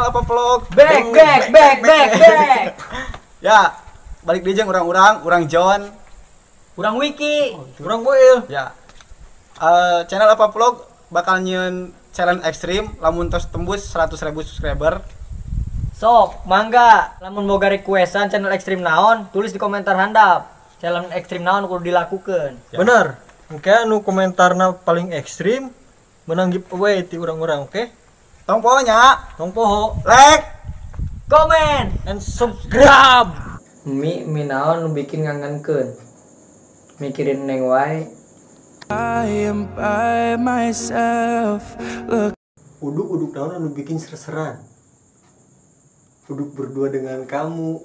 apa vlog? Back. Ya, balik di jeung orang John, Urang Wiki, Urang Boil. ya. Channel apa vlog bakal nyeun challenge ekstrim lamun tos tembus 100.000 subscriber. sok mangga lamun boga requestan channel ekstrim naon tulis di komentar handap. Challenge ekstrim naon kudu dilakukeun. Ya. Bener. Oke, anu komentarna paling ekstrim menang giveaway ti urang-urang, oke? Tong pohonya, Tong poho like, Komen. and subscribe. Mi naon nu bikin ngangenkeun. Mikirin neng wae. I am by myself. Uduk naon anu bikin ser-seran. Uduk berdua dengan kamu.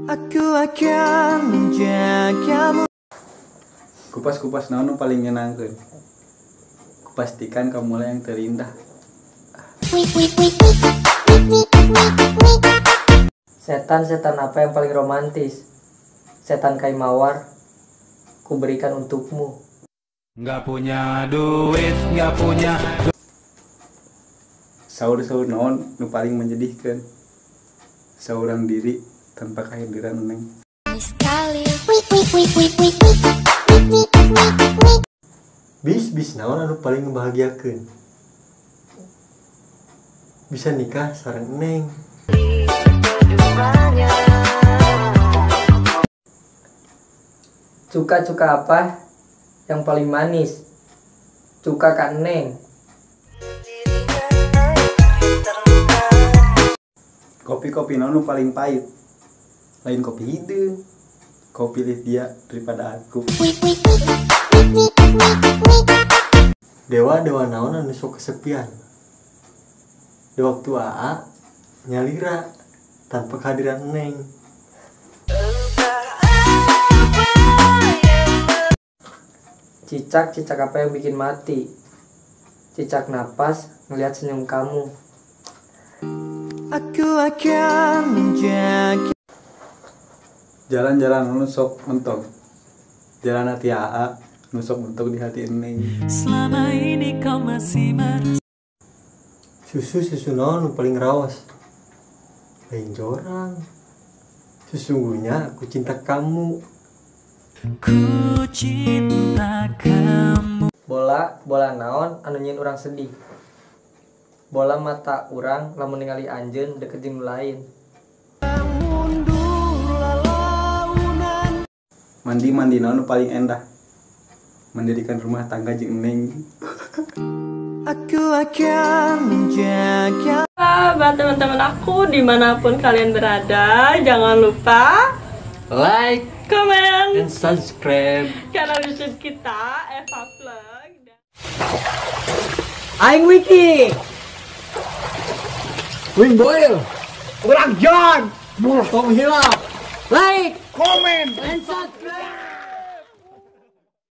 Aku akan menjagamu. kupas naon nu paling nyenangkeun. Kupastikan kamu lah yang terindah. Setan apa yang paling romantis? Setan kai mawar kuberikan untukmu. Nggak punya duit, nggak punya. Saur naon nu paling menyedihkan. Seorang diri tanpa kehadiran neng. Bis naon anu paling membahagiakeun. Bisa nikah sareng Neng. Cuka apa yang paling manis? Cuka Kak Neng. Kopi naon nu paling pahit. Lain kopi hideung. Kau pilih dia daripada aku. Dewa naon anu sok kesepian. Di waktu AA nyalira tanpa kehadiran Neng. Cicak apa yang bikin mati? Cicak napas ngelihat senyum kamu. Aku akan menjaga. Jalan-jalan anu sok mentok. Jalan hati AA nu sok mentok di hati Neng. Selama ini kau masih Susu naon nu paling raos. Lain jorang. Sesungguhnya aku cinta kamu. ku cinta kamu. Bola naon anu nyin urang sedih. Bola mata urang lamun ningali anjeun deket jeung nu lain. Mandi naon nu paling endah. Mendirikan rumah tangga jeung Neng. Aku akan menjaga. Sahabat teman-teman aku dimanapun kalian berada, jangan lupa Like, komen, and subscribe. channel YouTube kita Eva Vlog. Aing Wiki. Wing Boil. Urang John. Tong hilap. Like, Komen. and subscribe.